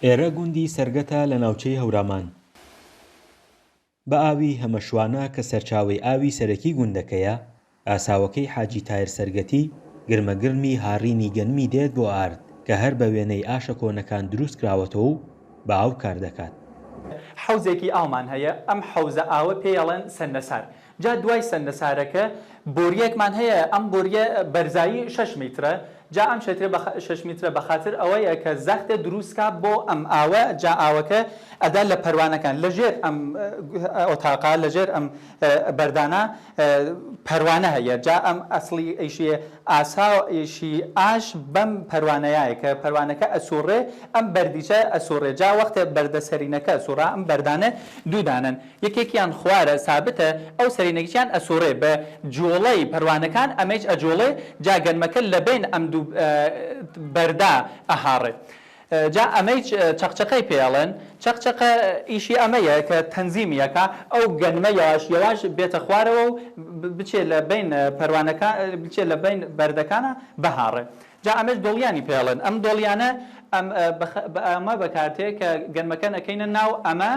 ئێرە گوندی سەرگەتە لە ناوچەی هەورامان بە ئاوی هەمەشوانە کە سەرچاوەی ئاوی سەرەکی گوندەکەیە. ئاساوەکەی حاجی تایر سەرگەتی گرمەگرمی هاڕینی گەنمی دێت بۆ ئارد کە هەر بە وێنەی ئاشە کۆنەکان دروست کراوەتەوە و بە ئاو کار دەکات. حەوزێکی ئاومان هەیە، ئەم حەوزە ئاوە پێیەڵێن سەرنەسار. جا دوای سەرنەسارەکە بۆریەکمان هەیە، ئەم بۆریە بەرزایی 6 میترە. جا ئەم 6 میترە بەخاتر ئەوەیە کە زەختە دروستکە بۆ ئەم ئاوە. جا ئاوەکە ئەدا لە پەروانەکان لەژێر ئەم ئۆتاقا لەژێر ئەم بەردانە پەروانە هەیە. جا ئەم ئەسڵی ئەیشیە ئاساویشی ئاش بەم پەروانەیە کە پەروانەکە ئەسوڕێ ئەم بەردیچە ئەسوڕێ. جا وەختە بەردەسەرینەکە سوڕا ئەم بەردانە دوودانن، یەکێکیان خوارە سابتە، ئەو سەرینەکیان ئەسوڕێ بە جۆڵەی پەروانەکان، ئەمەش ئەجۆڵێ. جا گەنمەکە لە بین ئەم دوو بەردا ئەهاڕێ. جا ئەمەی چەقچەقەی پێڵێن. چەقچەقە ئیشی ئەمەیە کە تەنزیمیەکە ئەو گەنمە یاواش یاواش بێتە خوارەوە و بچێت لە بین پەروانەکان، بچێت لە بین بەردەکانە بەهاڕێ. جا ئەمەش دڵیانی پێڵێن. ئەم دڵیانە ئەمە بەکارتەیە کە گەنمەکە نەکەینە ناو ئەمە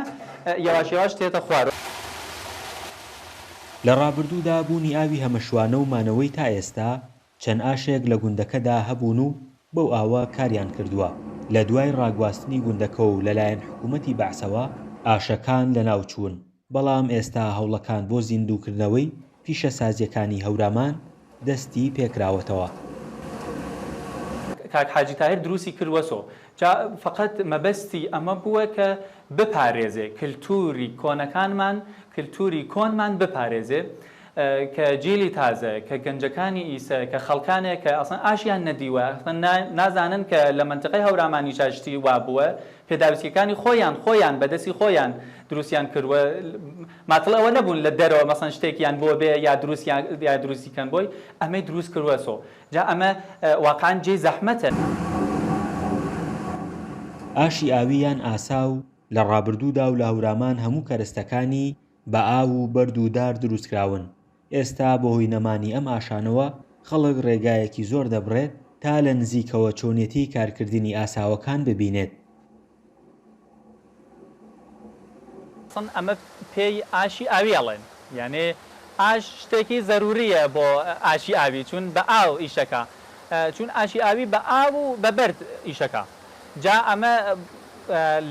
یاواش یاواش تێتە خوارەوە. لە ڕابردوودا بوونی ئاوی هەمەشوانە و مانەوەی تا ئێستا چەند ئاشێک لە گوندەکەدا هەبوون و بەو ئاوە کاریان کردووە. لە دوای ڕاگواستنی گوندەکە و لەلایەن حکوومەتی بەعسەوە ئاشەکان لە ناوچوون، بەڵام ئێستا هەوڵەکان بۆ زیندووکردنەوەی پیشەسازیەکانی هەورامان دەستی پێکراوەتەوە. کاک حاجی تاهیر دروستی کردوەسۆ. جا فقط مەبەستی ئەمە بووە کە بپارێزێ کللتوری کۆنەکانمان، کللتوری کۆنمان بپارێزێ، کە جیلی تازە، کە گەنجەکانی ئیسە، کە خەڵکانێک کە ئەسڵەن ئاشیان نەدیوە، نازانن کە لە منتقەی هەورامانی شاشتی وا بووە، پێداویستیەکانی خۆیان بەدەستی خۆیان دروستیان کردووە. ماتڵ ئەوە نەبوون لە دەرەوە مەسەن شتێکیان بۆ بێ یا دروستیکەن بۆی ئەمەی دروست کردوەسۆ. جا ئەمە واقعان جێی زەحمەتە. ئاشی ئاویان ئاسا و لە ڕابردوودا و لە هەورامان هەموو کەرستەکانی بە ئاو و بەرد و دار دروستکراون. ئێستا بە هۆی نەمانی ئەم ئاشانەوە خەڵک ڕێگایەکی زۆر دەبڕێت تا لە نزیکەوە چۆنیەتی کارکردنی ئاساوەکان ببینێت. ئەمە پێی ئاشی ئاویڵێن، یعنی ئاش شتێکی زەروریە بۆ ئاشی ئاوی، چون بە ئاو ئیشەکە، چون ئاشی ئاوی بە ئاو و بە بەرد ئیشەکە. جا ئەمە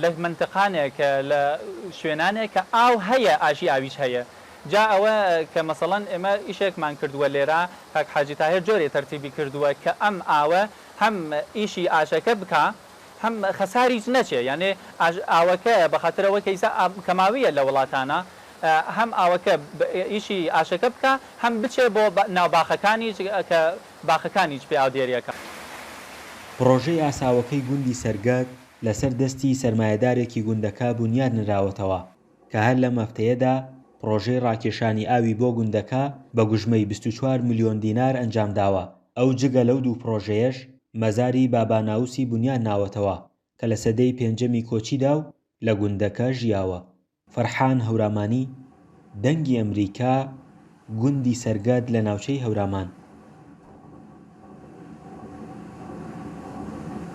لە منتقانێکە لە شوێنانێک کە ئاو هەیە ئاشی ئاویش هەیە. جا ئەوە کە مەسەڵەن ئێمە ئیشێکمان کردووە لێرە، کاک حاجی تاهیر جۆرێ تەرتیبی کردووە کە ئەم ئاوە هەم ئیشی ئاشەکە بکە، هەم خەساریش نەچێ. یعنی ئاوەکە بەخاطرەوە کە ئیسا کەماویە لە وڵاتانە، هەم ئاوەکە ئیشی ئاشەکە بکە، هەم بچێ بۆ ناوباخەکانیش کە باخەکانیش پێ ئاودێریەکە. پرۆژەی ئاساوەکەی گوندی سەرگەت لەسەر دەستی سەرمایەدارێکی گوندەکە بنیاد نراوەتەوە کە هەر لە مەفتەیەدا پرۆژەی ڕاکێشانی ئاوی بۆ گوندەکە بە گوژمەی 24 ملیۆن دینار ئەنجام داوە. ئەو جگە لەو دوو پرۆژەیەش مەزاری باباناوسی بنیاد ناوەتەوە کە لە سەدەی پێنجەمی کۆچیدا و لە گوندەکە ژیاوە. فەرحان هەورامانی، دەنگی ئەمریکا، گوندی سەرگەت لە ناوچەی هەورامان.